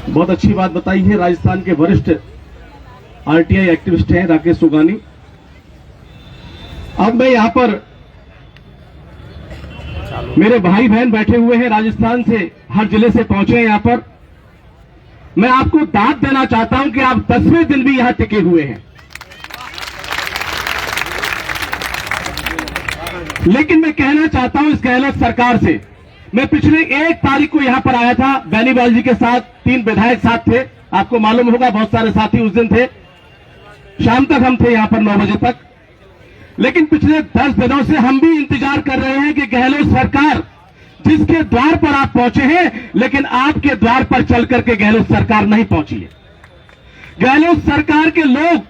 बहुत अच्छी बात बताई है। राजस्थान के वरिष्ठ आरटीआई एक्टिविस्ट हैं राकेश सुगानी। अब मैं यहां पर मेरे भाई बहन बैठे हुए हैं, राजस्थान से हर जिले से पहुंचे हैं यहां पर। मैं आपको दाद देना चाहता हूं कि आप 10वें दिन भी यहां टिके हुए हैं। लेकिन मैं कहना चाहता हूं इस गहलोत सरकार से, मैं पिछले 1 तारीख को यहां पर आया था बेनीवाल जी के साथ, 3 विधायक साथ थे, आपको मालूम होगा, बहुत सारे साथी उस दिन थे। शाम तक हम थे यहां पर 9 बजे तक। लेकिन पिछले 10 दिनों से हम भी इंतजार कर रहे हैं कि गहलोत सरकार जिसके द्वार पर आप पहुंचे हैं, लेकिन आपके द्वार पर चल करके गहलोत सरकार नहीं पहुंची है। गहलोत सरकार के लोग,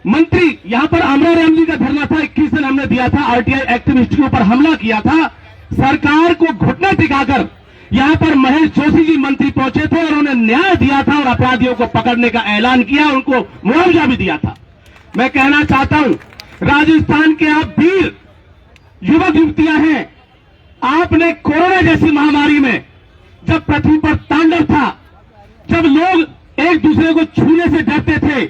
मंत्री, यहां पर अमरा राम जी का धरना था, 21 दिन हमने दिया था, आरटीआई एक्टिविस्ट के ऊपर हमला किया था। सरकार को घुटना टिकाकर यहां पर महेश जोशी जी मंत्री पहुंचे थे और उन्होंने न्याय दिया था और अपराधियों को पकड़ने का ऐलान किया, उनको मुआवजा भी दिया था। मैं कहना चाहता हूं, राजस्थान के आप वीर युवक युवतियां हैं, आपने कोरोना जैसी महामारी में, जब पृथ्वी पर तांडव था, जब लोग एक दूसरे को छूने से डरते थे,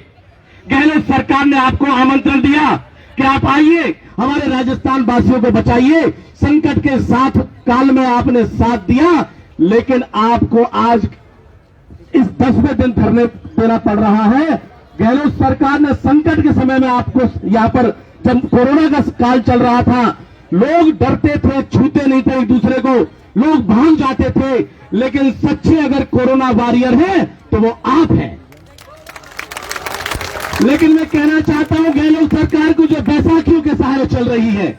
गहलोत सरकार ने आपको आमंत्रण दिया कि आप आइए, हमारे राजस्थान वासियों को बचाइए। संकट के साथ काल में आपने साथ दिया, लेकिन आपको आज इस 10वें दिन धरने देना पड़ रहा है। गहलोत सरकार ने संकट के समय में आपको यहां पर, जब कोरोना का काल चल रहा था, लोग डरते थे, छूते नहीं थे एक दूसरे को, लोग भाग जाते थे, लेकिन सच्चे अगर कोरोना वॉरियर हैं तो वो आप हैं। लेकिन मैं कहना चाहता हूं, गहलोत सरकार को जो बैसाखियों के सहारे चल रही है,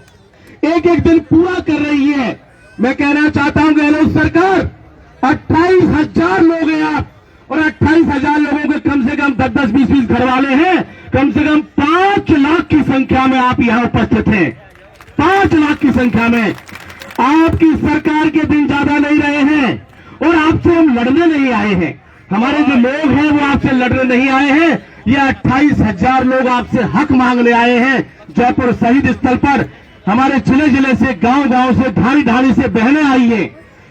एक एक दिन पूरा कर रही है, मैं कहना चाहता हूं गहलोत सरकार, 28,000 लोग हैं आप, और 28,000 लोगों के कम से कम 10-10, 20-20 घर वाले हैं, कम से कम 5 लाख की संख्या में आप यहां उपस्थित हैं। 5 लाख की संख्या में आपकी सरकार के दिन ज्यादा नहीं रहे हैं, और आपसे हम लड़ने नहीं आए हैं। हमारे जो लोग हैं वो आपसे लड़ने नहीं आए हैं, ये 28,000 लोग आपसे हक मांगने आए हैं। जयपुर शहीद स्थल पर हमारे जिले जिले से, गांव गांव से, ढाणी ढाणी से बहनें आई हैं।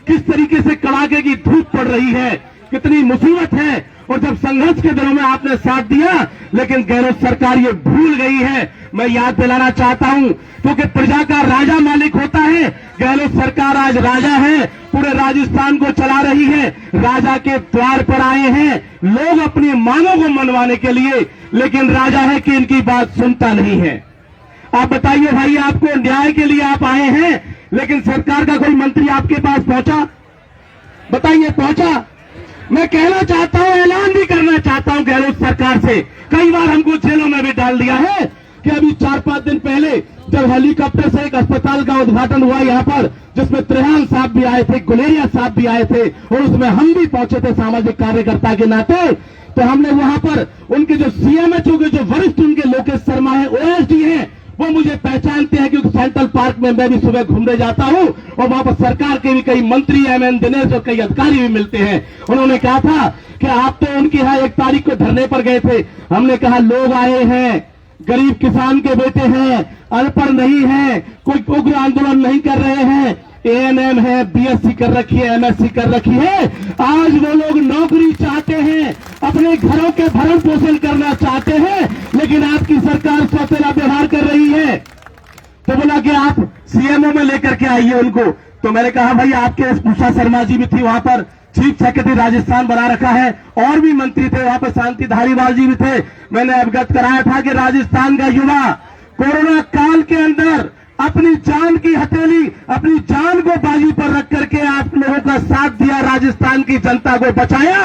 किस तरीके से कड़ाके की धूप पड़ रही है, कितनी मुसीबत है, और जब संघर्ष के दिनों में आपने साथ दिया, लेकिन गहलोत सरकार ये भूल गई है। मैं याद दिलाना चाहता हूं, क्योंकि प्रजा का राजा मालिक होता है, गहलोत सरकार आज राजा है, पूरे राजस्थान को चला रही है, राजा के द्वार पर आए हैं लोग अपनी मांगों को मनवाने के लिए, लेकिन राजा है कि इनकी बात सुनता नहीं है। आप बताइए भाई, आपको न्याय के लिए आप आए हैं, लेकिन सरकार का कोई मंत्री आपके पास पहुंचा? बताइए, पहुंचा? मैं कहना चाहता हूं, ऐलान भी करना चाहता हूं गहलोत सरकार से, कई बार हमको जेलों में भी डाल दिया है कि अभी 4-5 दिन पहले जब हेलीकॉप्टर से एक अस्पताल का उद्घाटन हुआ यहां पर, जिसमें त्रेहान साहब भी आए थे, गुलेरिया साहब भी आए थे, और उसमें हम भी पहुंचे थे सामाजिक कार्यकर्ता के नाते, तो हमने वहां पर उनके जो सीएमएचओ के जो वरिष्ठ उनके लोकेश शर्मा है, ओएसडी हैं, वो मुझे पहचानते हैं, क्योंकि सेंट्रल पार्क में मैं भी सुबह घूमने जाता हूं, और वहां पर सरकार के भी कई मंत्री, एमएन दिनेश और कई अधिकारी भी मिलते हैं। उन्होंने कहा था कि आप तो उनके यहां 1 तारीख को धरने पर गए थे। हमने कहा, लोग आए हैं, गरीब किसान के बेटे हैं, अनपढ़ नहीं है, कोई उग्र आंदोलन नहीं कर रहे हैं, एएनएम है, बीएससी कर रखी है, एमएससी कर रखी है, आज वो लोग नौकरी चाहते हैं, अपने घरों के भरण पोषण करना चाहते हैं, लेकिन आपकी सरकार सौतेला व्यवहार कर रही है। तो बोला कि आप सीएमओ में लेकर के आइए उनको। तो मैंने कहा, भाई आपके उषा शर्मा जी भी थी वहां पर, चीफ सेक्रेटरी राजस्थान बना रखा है, और भी मंत्री थे वहां पर, शांति धारीवाल जी भी थे। मैंने अवगत कराया था कि राजस्थान का युवा कोरोना काल के अंदर अपनी जान की हथेली, अपनी जान को बाजी पर रख करके आप लोगों का साथ दिया, राजस्थान की जनता को बचाया।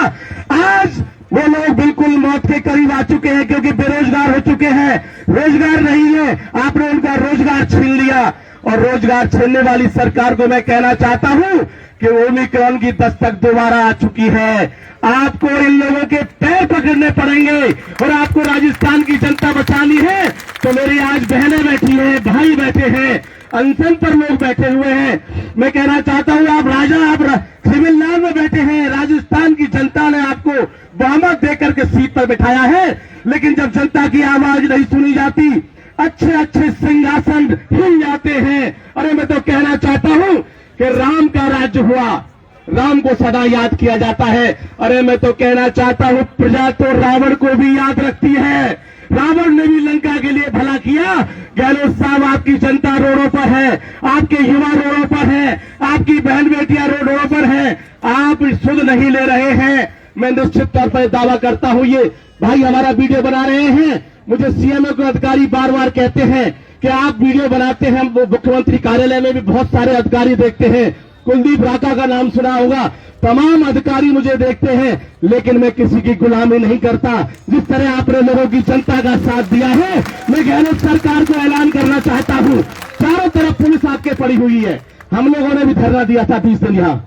आज वो लोग बिल्कुल मौत के करीब आ चुके हैं, क्योंकि बेरोजगार हो चुके हैं, रोजगार नहीं है, आपने उनका रोजगार छीन लिया। और रोजगार छीनने वाली सरकार को मैं कहना चाहता हूं कि ओमिक्रॉन की दस्तक दोबारा आ चुकी है। आपको इन लोगों के पैर पकड़ने पड़ेंगे, और आपको राजस्थान की जनता बचानी है। तो मेरी आज बहनें बैठी हैं, भाई बैठे हैं, अनशन पर लोग बैठे हुए हैं। मैं कहना चाहता हूं, आप राजा, आप सिविल लाइन में बैठे हैं, राजस्थान की जनता ने आपको बहुमत देकर के सीट पर बिठाया है, लेकिन जब जनता की आवाज नहीं सुनी जाती, अच्छे अच्छे सिंहासन हिल जाते हैं। अरे मैं तो कहना चाहता हूं कि राम का राज्य हुआ, राम को सदा याद किया जाता है। अरे मैं तो कहना चाहता हूं, प्रजा तो रावण को भी याद रखती है। रावण ने भी लंका के लिए भला किया। गहलोत साहब, आपकी जनता रोडों पर है, आपके युवा रोडों पर है, आपकी बहन बेटियां रोडों पर है, आप सुध नहीं ले रहे हैं। मैं निश्चित तौर पर दावा करता हूं, ये भाई हमारा वीडियो बना रहे हैं, मुझे सीएमओ के अधिकारी बार बार कहते हैं कि आप वीडियो बनाते हैं, वो मुख्यमंत्री कार्यालय में भी बहुत सारे अधिकारी देखते हैं, कुलदीप राका का नाम सुना होगा, तमाम अधिकारी मुझे देखते हैं, लेकिन मैं किसी की गुलामी नहीं करता। जिस तरह आपने लोगों की जनता का साथ दिया है, मैं गहलोत सरकार को ऐलान करना चाहता हूं, चारों तरफ पुलिस आपके पड़ी हुई है। हम लोगों ने भी धरना दिया था 20 दिन यहां,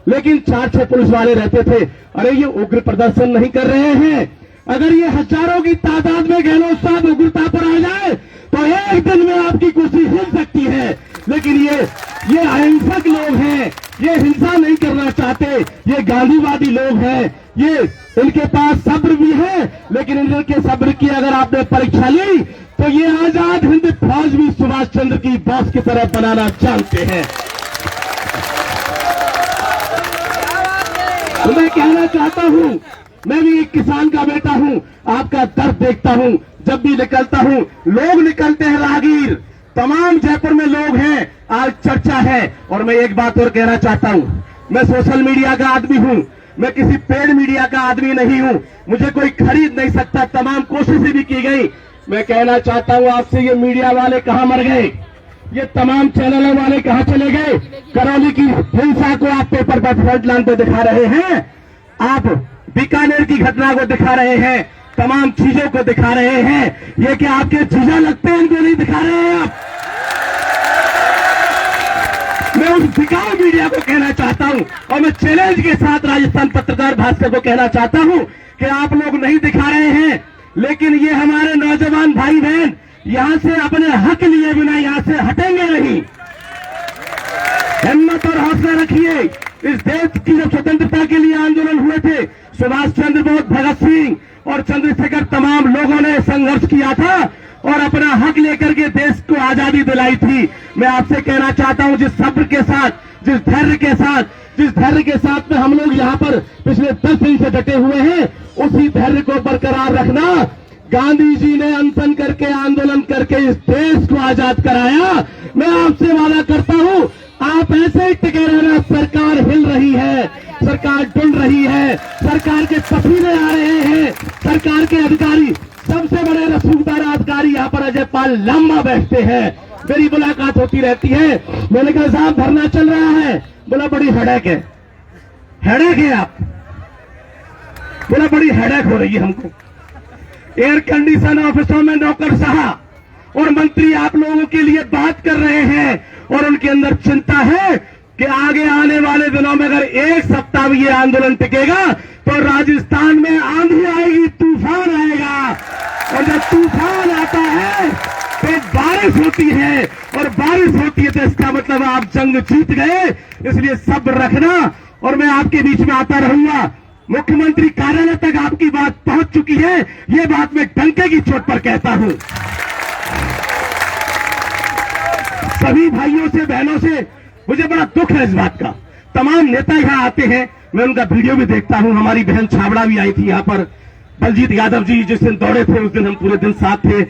लेकिन 4-6 पुलिस वाले रहते थे। अरे ये उग्र प्रदर्शन नहीं कर रहे हैं। अगर ये हजारों की तादाद में गहलोत साहब उग्रता पर आ जाए तो एक दिन में आपकी कुर्सी हिल सकती है। लेकिन ये अहिंसक लोग हैं, ये हिंसा नहीं करना चाहते, ये गांधीवादी लोग हैं, ये इनके पास सब्र भी है, लेकिन इनके सब्र की अगर आपने परीक्षा ली तो ये आजाद हिंद फौज भी सुभाष चंद्र की बॉस की तरह बनाना जानते हैं। तो मैं कहना चाहता हूं, मैं भी एक किसान का बेटा हूं, आपका दर्द देखता हूं। जब भी निकलता हूं, लोग निकलते हैं, राहगीर तमाम जयपुर में लोग हैं, आज चर्चा है। और मैं एक बात और कहना चाहता हूं, मैं सोशल मीडिया का आदमी हूं, मैं किसी पेड मीडिया का आदमी नहीं हूं, मुझे कोई खरीद नहीं सकता, तमाम कोशिशें भी की गई। मैं कहना चाहता हूं आपसे, ये मीडिया वाले कहां मर गए, ये तमाम चैनलों वाले कहां चले गए? करौली की हिंसा को आप पेपर पर फ्रंटलाइन पे दिखा रहे हैं, आप बीकानेर की घटना को दिखा रहे हैं, तमाम चीजों को दिखा रहे हैं। ये क्या आपके जीजा लगते हैं, इनको नहीं दिखा रहे हैं आप? मैं उस बिकाऊ मीडिया को कहना चाहता हूं, और मैं चैलेंज के साथ राजस्थान पत्रकार भास्कर को कहना चाहता हूं कि आप लोग नहीं दिखा रहे हैं, लेकिन ये हमारे नौजवान भाई बहन यहां से अपने हक लिए बिना यहां से हटेंगे नहीं। हिम्मत और हौसला रखिए। इस देश की जब स्वतंत्रता के लिए आंदोलन हुए थे, सुभाष चंद्र बोस, भगत सिंह और चंद्रशेखर, तमाम लोगों ने संघर्ष किया था और अपना हक लेकर के देश को आजादी दिलाई थी। मैं आपसे कहना चाहता हूं, जिस सब्र के साथ, जिस धैर्य के साथ में हम लोग यहाँ पर पिछले 10 दिन से डटे हुए हैं, उसी धैर्य को बरकरार रखना। गांधी जी ने अनशन करके, आंदोलन करके इस देश को आजाद कराया। मैं आपसे वादा करता हूं, आप ऐसे ही टिके रहना। सरकार हिल रही है, सरकार डुल रही है, सरकार के पसीने आ रहे हैं, सरकार के अधिकारी, सबसे बड़े रसूखदार अधिकारी यहाँ पर अजय पाल लांबा बैठते हैं, मेरी मुलाकात होती रहती है। मैंने कहा साहब धरना चल रहा है, बोला बड़ी हेडेक है। हेडेक है आप? बोला बड़ी हेडेक हो रही है हमको। एयर कंडीशन ऑफिसों में नौकरशाह और मंत्री आप लोगों के लिए बात कर रहे हैं, और उनके अंदर चिंता है कि आगे आने वाले दिनों में अगर एक सप्ताह भी ये आंदोलन टिकेगा तो राजस्थान में आंधी आएगी, तूफान आएगा, और जब तूफान आता है तो बारिश होती है, और बारिश होती है तो इसका मतलब आप जंग जीत गए। इसलिए सब्र रखना, और मैं आपके बीच में आता रहूंगा। मुख्यमंत्री कार्यालय तक आपकी बात पहुंच चुकी है, ये बात मैं डंके की चोट पर कहता हूं। सभी भाइयों से, बहनों से मुझे बड़ा दुख है इस बात का। तमाम नेता यहां आते हैं, मैं उनका वीडियो भी देखता हूं। हमारी बहन छाबड़ा भी आई थी यहां पर, बलजीत यादव जी जिस दिन दौड़े थे उस दिन हम पूरे दिन साथ थे।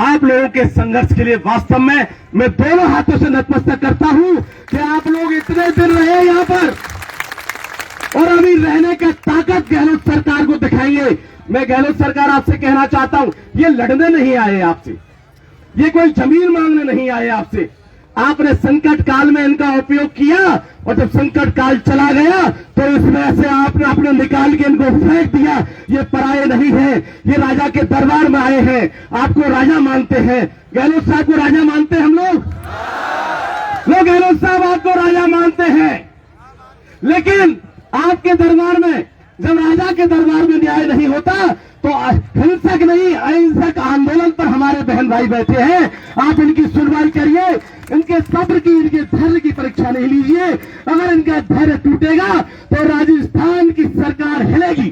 आप लोगों के संघर्ष के लिए वास्तव में मैं दोनों हाथों से नतमस्तक करता हूं कि आप लोग इतने दिन रहे यहां पर, और अभी रहने का ताकत गहलोत सरकार को दिखाइए। मैं गहलोत सरकार आपसे कहना चाहता हूं, ये लड़ने नहीं आए आपसे, ये कोई जमीन मांगने नहीं आए आपसे। आपने संकट काल में इनका उपयोग किया, और जब संकट काल चला गया तो इसमें से आपने अपने निकाल के इनको फेंक दिया। ये पराये नहीं है, ये राजा के दरबार में आए हैं, आपको राजा मानते हैं। गहलोत साहब को राजा मानते हैं हम लोग गहलोत साहब आपको राजा मानते हैं, लेकिन आपके दरबार में, जब राजा के दरबार में न्याय नहीं होता तो हिंसक नहीं, अहिंसक आंदोलन पर हमारे बहन भाई बैठे हैं। आप इनकी सुनवाई करिए, इनके सब्र की, इनके धैर्य की परीक्षा नहीं लीजिए। अगर इनका धैर्य टूटेगा तो राजस्थान की सरकार हिलेगी।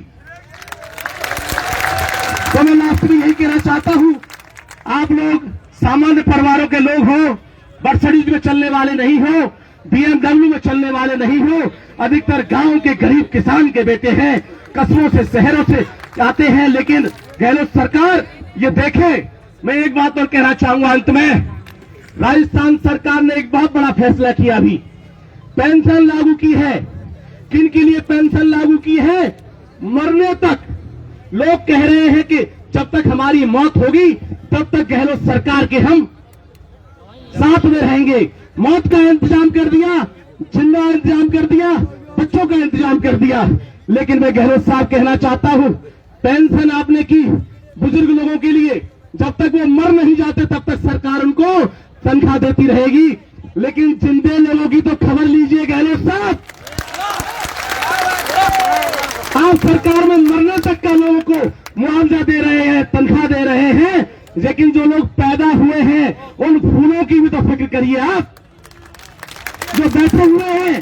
तो मैं लास्ट में यही कहना चाहता हूं, आप लोग सामान्य परिवारों के लोग हो, मर्सिडीज में चलने वाले नहीं हो, BMW में चलने वाले नहीं हो, अधिकतर गांव के गरीब किसान के बेटे हैं, कस्बों से शहरों से आते हैं। लेकिन गहलोत सरकार ये देखे, मैं एक बात और कहना चाहूंगा अंत में, राजस्थान सरकार ने एक बहुत बड़ा फैसला किया, अभी पेंशन लागू की है। किन के लिए पेंशन लागू की है? मरने तक। लोग कह रहे हैं कि जब तक हमारी मौत होगी तब तक गहलोत सरकार के हम साथ में रहेंगे। मौत का इंतजाम कर दिया, जिंदा इंतजाम कर दिया, बच्चों का इंतजाम कर दिया। लेकिन मैं गहलोत साहब कहना चाहता हूं, पेंशन आपने की बुजुर्ग लोगों के लिए, जब तक वो मर नहीं जाते तब तक सरकार उनको तनख्वाह देती रहेगी। लेकिन जिंदे लोगों की तो खबर लीजिए गहलोत साहब, आप सरकार में मरने तक का लोगों को मुआवजा दे रहे हैं, तनख्वाह दे रहे हैं। लेकिन जो लोग पैदा हुए हैं उन फूलों की भी तो फिक्र करिए आप, जो बैठे हुए हैं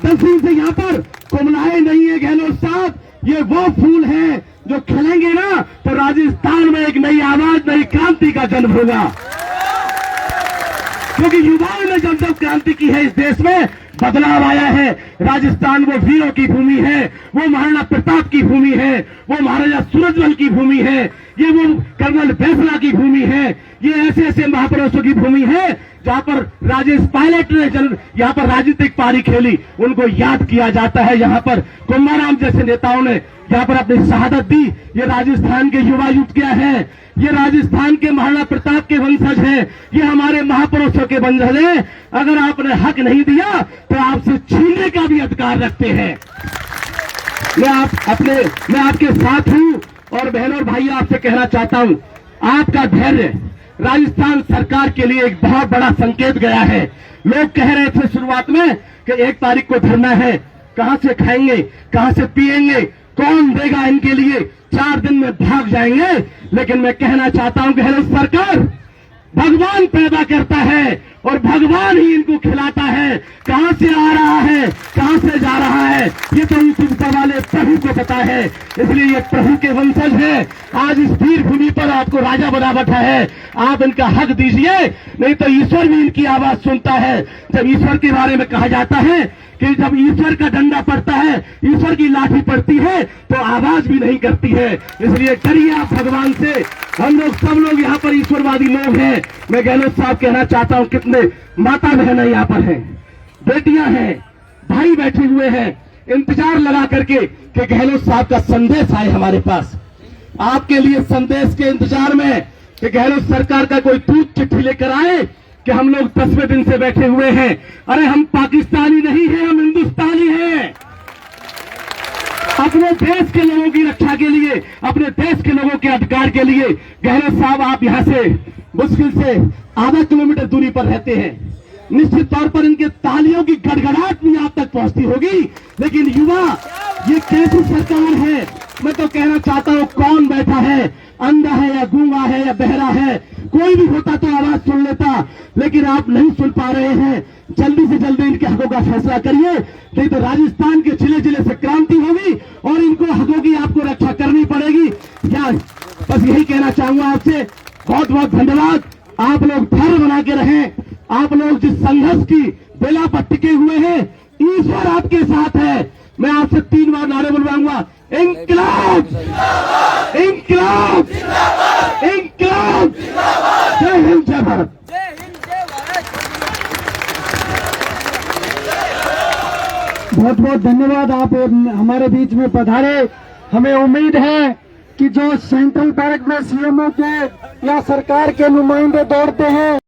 10 दिन से यहां पर कुमलाए नहीं है गहलोत साहब। ये वो फूल हैं जो खिलेंगे ना तो राजस्थान में एक नई आवाज, नई क्रांति का जन्म होगा। क्योंकि युवाओं ने जब जब क्रांति की है इस देश में, बदलाव आया है। राजस्थान वो वीरों की भूमि है, वो महाराणा प्रताप की भूमि है, वो महाराजा सूरजमल की भूमि है, ये वो कर्नल बैसला की भूमि है, ये ऐसे ऐसे महापुरुषों की भूमि है जहां पर राजेश पायलट ने यहाँ पर राजनीतिक पारी खेली, उनको याद किया जाता है। यहाँ पर कुंभाराम जैसे नेताओं ने यहाँ पर अपनी शहादत दी। ये राजस्थान के युवा युग क्या है, ये राजस्थान के महाराणा प्रताप के वंशज हैं, ये हमारे महापुरुषों के वंशज हैं। अगर आपने हक नहीं दिया तो आपसे छीनने का भी अधिकार रखते हैं। मैं आपके साथ हूं और बहनों और भाई आपसे कहना चाहता हूं, आपका धैर्य राजस्थान सरकार के लिए एक बहुत बड़ा संकेत गया है। लोग कह रहे थे शुरुआत में कि 1 तारीख को धरना है, कहां से खाएंगे, कहां से पिएंगे, कौन देगा इनके लिए, 4 दिन में भाग जाएंगे। लेकिन मैं कहना चाहता हूं गहलोत सरकार, भगवान पैदा करता है और भगवान ही इनको खिलाता है। कहां से आ रहा है, कहां से जा रहा है, ये तो ऊपर वाले प्रभु को पता है। इसलिए ये प्रभु के वंशज है। आज इस वीर भूमि पर आपको राजा बना बैठा है, आप इनका हक दीजिए, नहीं तो ईश्वर भी इनकी आवाज सुनता है। जब ईश्वर के बारे में कहा जाता है कि जब ईश्वर का डंडा पड़ता है, ईश्वर की लाठी पड़ती है तो आवाज भी नहीं करती है। इसलिए करिए आप भगवान से। हम लोग सब लोग यहाँ पर ईश्वरवादी लोग हैं। मैं गहलोत साहब कहना चाहता हूँ, कितने माता बहनें यहाँ पर हैं, बेटियां हैं, भाई बैठे हुए हैं, इंतजार लगा करके कि गहलोत साहब का संदेश आए हमारे पास। आपके लिए संदेश के इंतजार में कि गहलोत सरकार का कोई दूत चिट्ठी लेकर आए कि हम लोग 10वें दिन से बैठे हुए हैं। अरे हम पाकिस्तानी नहीं हैं, हम हिंदुस्तानी हैं। अपने देश के लोगों की रक्षा के लिए, अपने देश के लोगों के अधिकार के लिए। गहलोत साहब, आप यहां से मुश्किल से आधा किलोमीटर दूरी पर रहते हैं, निश्चित तौर पर इनके तालियों की गड़गड़ाहट भी आप तक पहुंचती होगी। लेकिन युवा, ये कैसी सरकार है? मैं तो कहना चाहता हूं, कौन बैठा है, अंधा है या गूंगा है या बहरा है, कोई भी होता तो आवाज सुन लेता। लेकिन आप नहीं सुन पा रहे हैं। जल्दी से जल्दी इनके हकों का फैसला करिए, नहीं तो राजस्थान के जिले जिले से क्रांति होगी और इनको हकों की आपको रक्षा करनी पड़ेगी। या बस यही कहना चाहूंगा आपसे, बहुत बहुत धन्यवाद। आप लोग धैर्य बना के रहें। आप लोग जिस संघर्ष की बेला पर टिके हुए हैं, ईश्वर आपके साथ है। मैं आपसे 3 बार नारे बुलवाऊंगा, इंकलाब, इंकलाब, इंकलाब, जय हिंद, जय भारत। बहुत बहुत धन्यवाद, आप हमारे बीच में पधारे। हमें उम्मीद है कि जो सेंट्रल बैरक में सीएमओ के या सरकार के नुमाइंदे दौड़ते हैं,